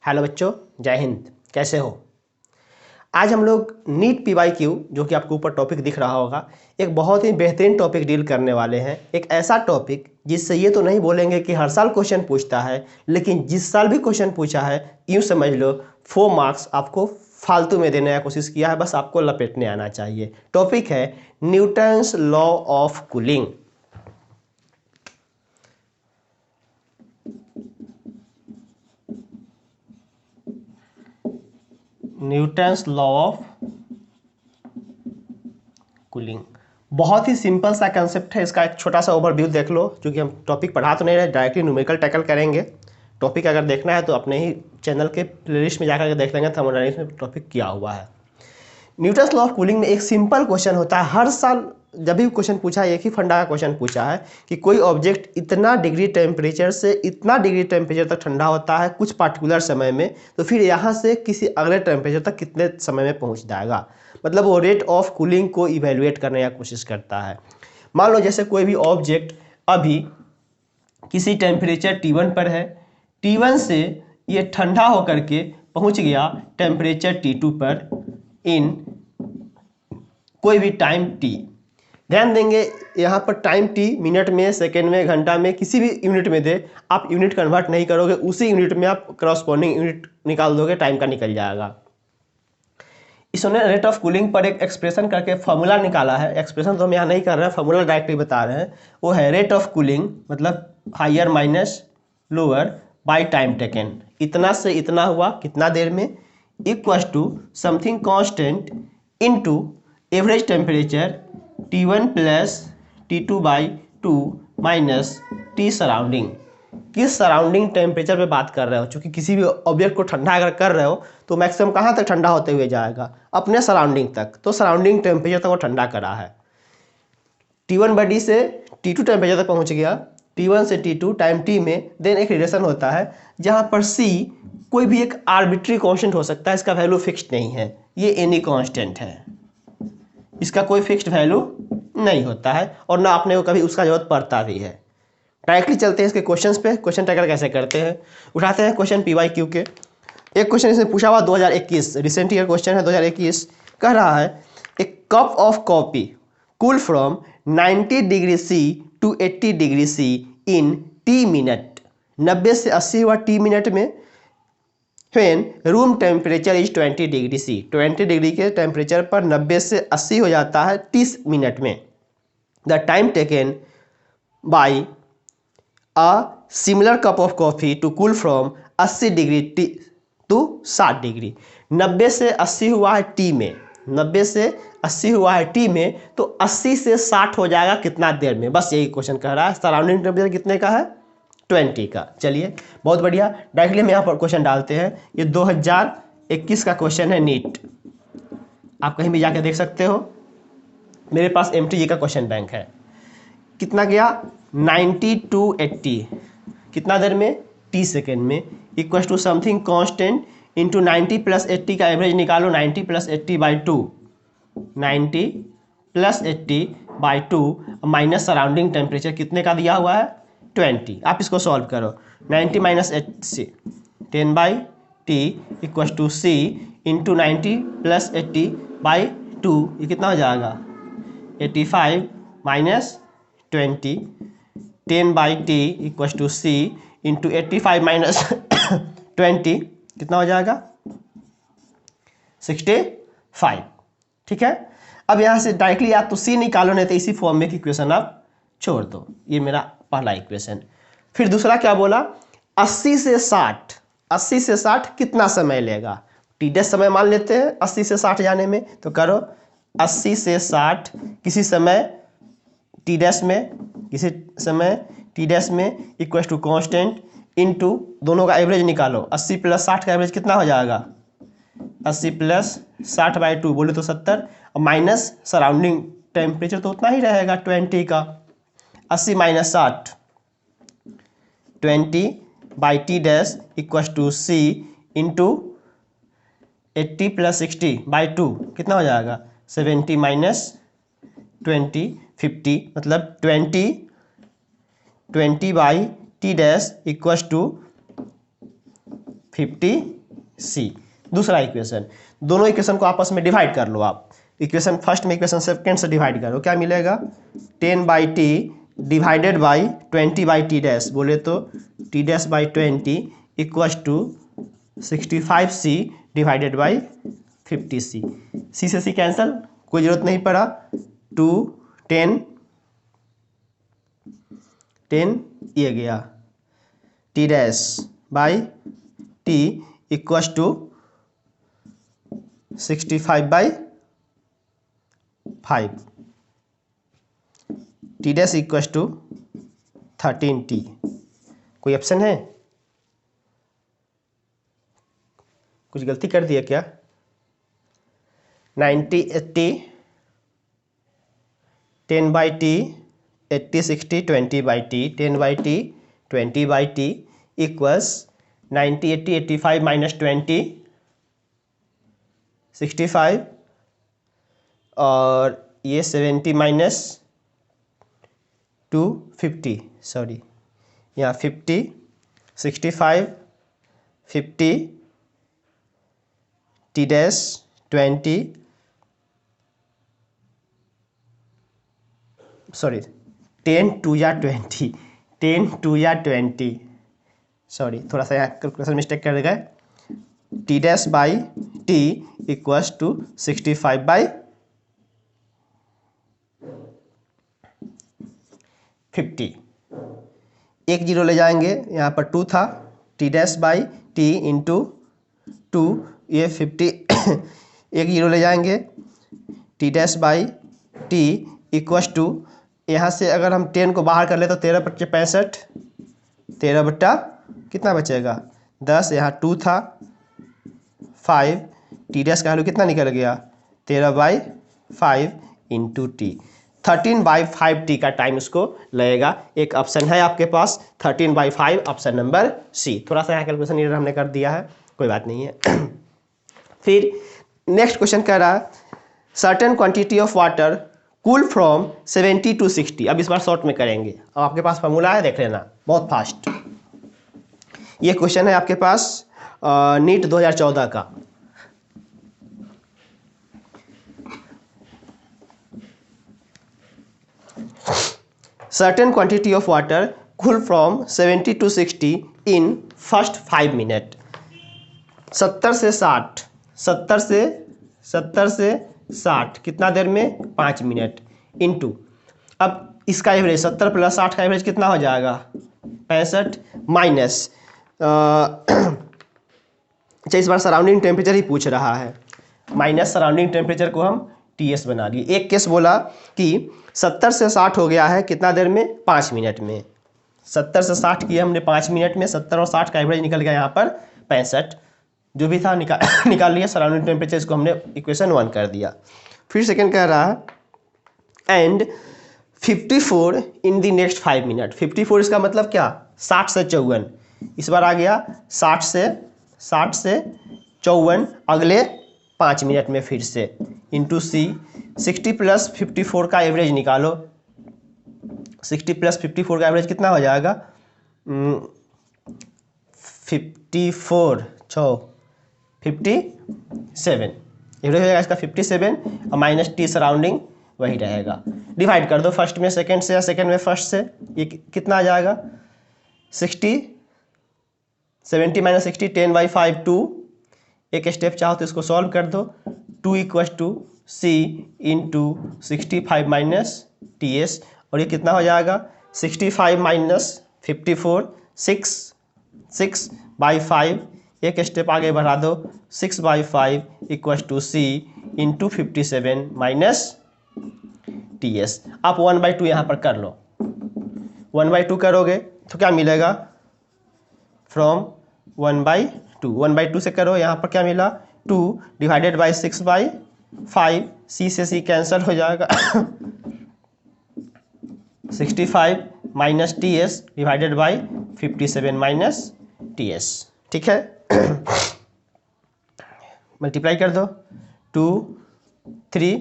Hello बच्चों, जय हिंद। कैसे हो? आज हम लोग नीट PYQ जो कि आपको ऊपर टॉपिक दिख रहा होगा, एक बहुत ही बेहतरीन टॉपिक डील करने वाले हैं। एक ऐसा टॉपिक जिससे ये तो नहीं बोलेंगे कि हर साल क्वेश्चन पूछता है, लेकिन जिस साल भी क्वेश्चन पूछा है यूँ समझ लो 4 मार्क्स आपको फालतू में देने का कोशिश किया है, बस आपको लपेटने आना चाहिए। टॉपिक है Newton's law of cooling. Newton's law of cooling बहुत ही सिंपल सा कंसेप्ट है। इसका एक छोटा सा ओवरव्यू देख लो, क्योंकि हम टॉपिक पढ़ा तो नहीं रहे, डायरेक्टली न्यूमेरिकल टैकल करेंगे। टॉपिक अगर देखना है तो अपने ही चैनल के प्लेलिस्ट में जाकर के देख लेंगे, थर्मोडायनेमिक्स में टॉपिक किया हुआ है। न्यूटन्स लॉ ऑफ कूलिंग में एक सिंपल क्वेश्चन होता है। हर साल जब भी क्वेश्चन पूछा है, एक ही फंडा का क्वेश्चन पूछा है कि कोई ऑब्जेक्ट इतना डिग्री टेम्परेचर से इतना डिग्री टेम्परेचर तक ठंडा होता है कुछ पार्टिकुलर समय में, तो फिर यहाँ से किसी अगले टेम्परेचर तक कितने समय में पहुँच जाएगा। मतलब वो रेट ऑफ कूलिंग को इवेल्युएट करने की कोशिश करता है। मान लो जैसे कोई भी ऑब्जेक्ट अभी किसी टेम्परेचर T1 पर है, T1 से ये ठंडा होकर के पहुँच गया टेम्परेचर T2 पर इन कोई भी टाइम T। ध्यान देंगे यहाँ पर टाइम T मिनट में, सेकेंड में, घंटा में, किसी भी यूनिट में दे, आप यूनिट कन्वर्ट नहीं करोगे, उसी यूनिट में आप क्रॉसपोंडिंग यूनिट निकाल दोगे, टाइम का निकल जाएगा। इसने रेट ऑफ कूलिंग पर एक एक्सप्रेशन करके फॉर्मूला निकाला है। एक्सप्रेशन तो हम यहाँ नहीं कर रहे हैं, फॉर्मूला डायरेक्टली बता रहे हैं। वो है रेट ऑफ कूलिंग मतलब higher minus lower by time taken. इतना से इतना हुआ कितना देर में, equals to something constant into average temperature T1 plus T2 by 2 minus T surrounding. किस सराउंडिंग टेम्परेचर पे बात कर रहे हो? क्योंकि किसी भी ऑब्जेक्ट को ठंडा अगर कर रहे हो तो मैक्सिमम कहाँ तक ठंडा होते हुए जाएगा? अपने सराउंडिंग तक। तो सराउंडिंग टेम्परेचर तक वो ठंडा करा है। T1 बडी से T2 टेम्परेचर तक पहुँच गया, T1 से T2 टाइम T में। देन एक रिलेशन होता है जहाँ पर C कोई भी एक आर्बिट्री कॉन्स्टेंट हो सकता है, इसका वैल्यू फिक्स्ड नहीं है, ये एनी कॉन्स्टेंट है, इसका कोई फिक्स्ड वैल्यू नहीं होता है और ना अपने को कभी उसका जरूरत पड़ता भी है। डायरेक्टली चलते हैं इसके क्वेश्चंस पे। क्वेश्चन टैकल कैसे करते हैं, उठाते हैं क्वेश्चन PYQ के। एक क्वेश्चन इसने पूछा हुआ 2021, रिसेंट ईयर क्वेश्चन है 2021। कह रहा है a cup of coffee cool from 90 degree C to 80 degree C in T minute. 90 से 80 हुआ T मिनट में। When room temperature is 20 degree C, 20 degree के टेम्परेचर पर 90 से 80 हो जाता है 30 मिनट में। The time taken by a similar cup of coffee to cool from 80 degree T to 60 degree. 90 से 80 हुआ है T में, 90 से 80 हुआ है T में, तो 80 से 60 हो जाएगा कितना देर में? बस यही क्वेश्चन कह रहा है। सराउंडिंग टेम्परेचर कितने का है? 20 का। चलिए बहुत बढ़िया, डायरेक्टली हम यहाँ पर क्वेश्चन डालते हैं। ये 2021 का क्वेश्चन है नीट, आप कहीं भी जाके देख सकते हो। मेरे पास MTG का क्वेश्चन बैंक है। कितना गया? 90 टू 80, कितना देर में? T सेकेंड में, equal to something constant into 90 plus 80 का एवरेज निकालो। 90 plus 80 by 2, 90 plus 80 by 2 minus surrounding temperature कितने का दिया हुआ है? 20। आप इसको सॉल्व करो। 90 minus 80, 10 by T equal to C into 90 plus 80 by 2, ये कितना हो जाएगा? 85 minus 20, 10 by T equal to C into 85 minus 20 कितना हो जाएगा? 65। ठीक है, अब यहाँ से डायरेक्टली आप तो C निकालो, नहीं तो इसी फॉर्म में की इक्वेशन आप छोड़ दो। ये मेरा पहला इक्वेशन। फिर दूसरा क्या बोला? 80 से 60, 80 से 60 कितना समय लेगा? T' समय मान लेते हैं 80 से 60 जाने में, तो करो 80 से 60 किसी समय T' में, किसी समय T' में इक्वल टू कॉन्स्टेंट इनटू दोनों का एवरेज निकालो। 80 प्लस 60 का एवरेज कितना हो जाएगा? 80 प्लस 60 बाई 2 बोले तो 70, और माइनस सराउंडिंग टेम्परेचर तो उतना ही रहेगा 20 का। 80 minus 60, 20 by T' equal to C into 80 plus 60 by 2 कितना हो जाएगा? 70 माइनस 20, 50, मतलब 20 by T' equal to 50c। दूसरा इक्वेशन, दोनों इक्वेशन को आपस में डिवाइड कर लो आप। इक्वेशन फर्स्ट में इक्वेशन सेकंड से डिवाइड करो, क्या मिलेगा 10/t divided by 20/t dash, बोले तो t dash by 20 equals to 65c divided by 50c। c से c कैंसिल, कोई जरूरत नहीं पड़ा। 2 10 10 ये गया t dash by t equals to 65/5, t dash equals to 13t। कोई ऑप्शन है? कुछ गलती कर दिया क्या? 90 80 10/t 80 60 20/t 10/t 20/t equals 90 80 85 minus 20 65 और ये 70 माइनस 2 50, सॉरी यहाँ 50 65 50 t डैश 20 सॉरी 10 2 या 20 10 2 या 20, सॉरी थोड़ा सा यहाँ कैलकुलेशन मिस्टेक कर गए। t dash by t equals to 65/50। एक जीरो ले जाएंगे, यहाँ पर 2 था, t dash by t into 2 ये 50 एक जीरो ले जाएंगे, t dash by t equals to, यहाँ से अगर हम 10 को बाहर कर ले तो 13/65, 13 बट्टा कितना बचेगा 10, यहाँ 2 था 5, t डैश का वैल्यू कितना निकल गया 13/5 इंटू टी, 13/5t का टाइम उसको लगेगा। एक ऑप्शन है आपके पास 13/5, ऑप्शन नंबर सी। थोड़ा सा यहाँ कैलकुलेशन एरर हमने कर दिया है, कोई बात नहीं है। फिर नेक्स्ट क्वेश्चन कह रहा है certain quantity of water cool from 70 to 60। अब इस बार शॉर्ट में करेंगे, अब आपके पास फॉर्मूला है, देख लेना बहुत फास्ट। ये क्वेश्चन है आपके पास नीट 2014 का। Certain quantity of water cool from 70 to 60 in first 5 minute. 70 से 60 कितना देर में 5 मिनट इनटू, अब इसका एवरेज 70 + 60 का एवरेज कितना हो जाएगा 65 माइनस अच्छा इस बार सराउंडिंग टेम्परेचर ही पूछ रहा है, माइनस सराउंडिंग टेम्परेचर को हम TS बना लिए। एक केस बोला कि 70 से 60 हो गया है कितना देर में 5 मिनट में, 70 से 60 किया हमने 5 मिनट में, 70 और 60 का एवरेज निकल गया यहाँ पर 65, जो भी था निकाल लिया सराउंडिंग टेम्परेचर, इसको हमने इक्वेशन 1 कर दिया। फिर सेकंड कह रहा है and 54 in the next 5 minute. 54 इसका मतलब क्या 60 से 54, इस बार आ गया 60 से 54 अगले 5 मिनट में फिर से इंटू सी। 60 + 54 का एवरेज निकालो, 60 + 54 का एवरेज कितना हो जाएगा 54 57, एवरेज हो जाएगा इसका 57 और माइनस टी सराउंडिंग वही रहेगा। डिवाइड कर दो फर्स्ट में सेकंड से या सेकंड में फर्स्ट से, ये कितना आ जाएगा 60 70 माइनस 60 10/5 2, एक स्टेप चाहो तो इसको सॉल्व कर दो, 2 equals to C into 65 minus TS, और ये कितना हो जाएगा 65 माइनस 54 6/5, एक स्टेप आगे बढ़ा दो 6/5 equals to C into 57 minus TS। आप 1/2 यहाँ पर कर लो, 1/2 करोगे तो क्या मिलेगा फ्रॉम 1/2, 1/2 से करो, यहाँ पर क्या मिला 2 डिवाइडेड बाई 6/5, सी से सी कैंसिल हो जाएगा 65 minus TS divided by 57 minus TS, ठीक है। मल्टीप्लाई कर दो 2 3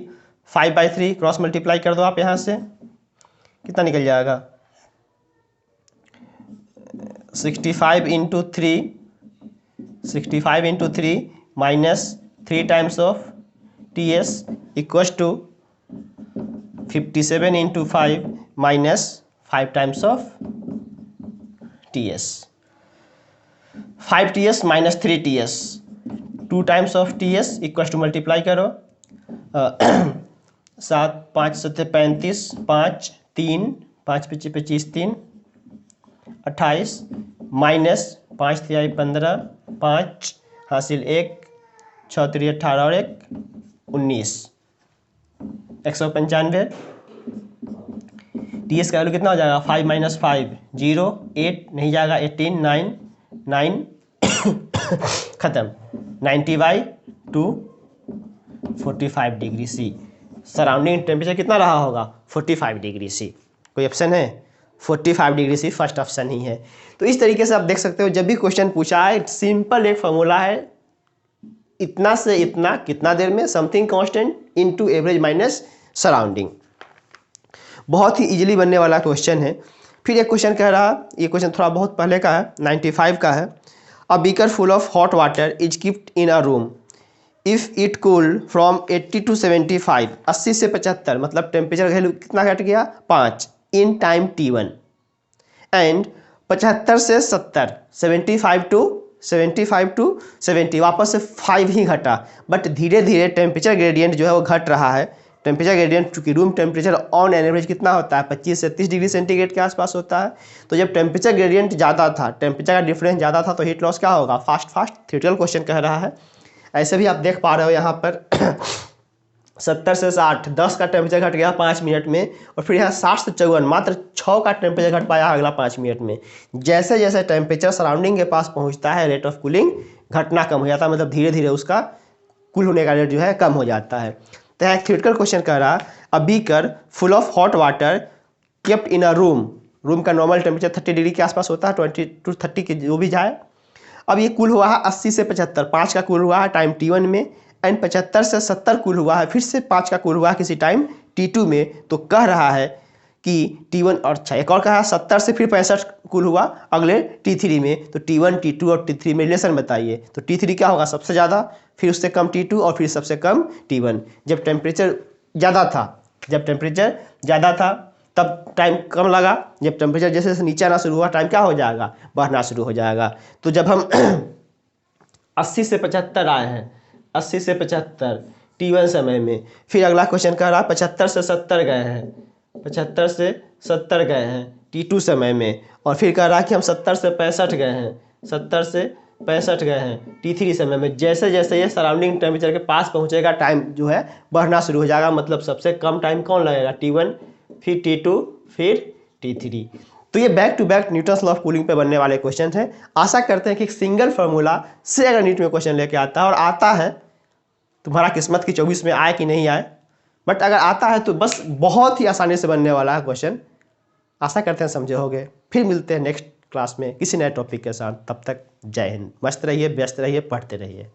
5/3 क्रॉस मल्टीप्लाई कर दो आप, यहाँ से कितना निकल जाएगा 65 into 3 65 into 3 minus 3 times of T S equals to 57 into 5 minus 5 times of T S. 5 T S minus 3 T S, 2 times of T S equal to multiply करो 7 5 7 35 5 3 5 5 25 3 28 माइनस 5 3 15 5 हासिल 1 6 3 18 और 1 19 195। टी एस का वैल्यू कितना हो जाएगा 5 minus 5 0 8 नहीं जाएगा 18 9 9 खत्म 90/2 45 डिग्री सी। सराउंडिंग टेम्परेचर कितना रहा होगा 45 डिग्री सी। कोई ऑप्शन है 45 डिग्री सी फर्स्ट ऑप्शन ही है। तो इस तरीके से आप देख सकते हो जब भी क्वेश्चन पूछा है सिंपल एक फॉर्मूला है, इतना से इतना कितना देर में something constant into average minus surrounding. बहुत ही इजीली बनने वाला क्वेश्चन है। फिर एक क्वेश्चन कह रहा, ये क्वेश्चन थोड़ा बहुत पहले का है 95 का है। A beaker full of hot water is keeped in a room if it cool from 80 to 75, 80 से 75 मतलब टेम्परेचर वैल्यू कितना घट गया 5 इन टाइम T1 एंड 75 से 70 75 टू 70 वापस से 5 ही घटा, बट धीरे धीरे टेम्परेचर ग्रेडियंट जो है वो घट रहा है। टेम्परेचर ग्रेडियंट चूँकि रूम टेम्परेचर ऑन एवरेज कितना होता है 25 से 30 डिग्री सेंटीग्रेड के आसपास होता है। तो जब टेम्परेचर ग्रेडियंट ज़्यादा था, टेम्परेचर का डिफरेंस ज़्यादा था तो हीट लॉस क्या होगा फास्ट थ्योरेटिकल क्वेश्चन कह रहा है। ऐसे भी आप देख पा रहे हो यहाँ पर 70 से 60 10 का टेम्परेचर घट गया 5 मिनट में, और फिर यहाँ 60 से 54 मात्र 6 का टेम्परेचर घट पाया अगला 5 मिनट में। जैसे जैसे टेम्परेचर सराउंडिंग के पास पहुँचता है रेट ऑफ कूलिंग घटना कम हो जाता है, मतलब धीरे धीरे उसका कूल होने का रेट जो है कम हो जाता है। तो यहाँ एक थ्योरेटिकल क्वेश्चन कह रहा अ beaker full of hot water kept in a room का नॉर्मल टेम्परेचर 30 डिग्री के आसपास होता है, 20 to 30 के जो भी जाए। अब ये कूल हुआ है 80 से 75, 5 का कूल हुआ है टाइम T1 में, एंड 75 से 70 कूल हुआ है, फिर से 5 का कूल हुआ है किसी टाइम T2 में। तो कह रहा है कि T1 और अच्छा एक और कहा 70 से फिर 65 कूल हुआ अगले T3 में। तो T1 T2 और T3 में रिलेशन बताइए। तो T3 क्या होगा सबसे ज़्यादा, फिर उससे कम T2 और फिर सबसे कम T1। जब टेम्परेचर ज़्यादा था तब टाइम कम लगा, जब टेम्परेचर जैसे जैसे नीचे आना शुरू हुआ टाइम क्या हो जाएगा बढ़ना शुरू हो जाएगा। तो जब हम 80 से 75 आए हैं, 80 से 75 T1 समय में, फिर अगला क्वेश्चन कह रहा 75 से 70 गए हैं, 75 से 70 गए हैं T2 समय में, और फिर कह रहा कि हम 70 से 65 गए हैं, 70 से 65 गए हैं T3 समय में। जैसे जैसे ये सराउंडिंग टेम्परेचर के पास पहुंचेगा टाइम जो है बढ़ना शुरू हो जाएगा, मतलब सबसे कम टाइम कौन लगेगा T1, फिर T2, फिर T3। तो ये back to back Newton's law of cooling पे बनने वाले क्वेश्चन हैं। आशा करते हैं कि एक सिंगल फार्मूला से अगर नीट में क्वेश्चन लेके आता है, और आता है तुम्हारा किस्मत की 24 में आए कि नहीं आए, बट अगर आता है तो बस बहुत ही आसानी से बनने वाला है क्वेश्चन। आशा करते हैं समझे होगे। फिर मिलते हैं नेक्स्ट क्लास में किसी नए टॉपिक के साथ। तब तक जय हिंद। मस्त रहिए, व्यस्त रहिए, पढ़ते रहिए।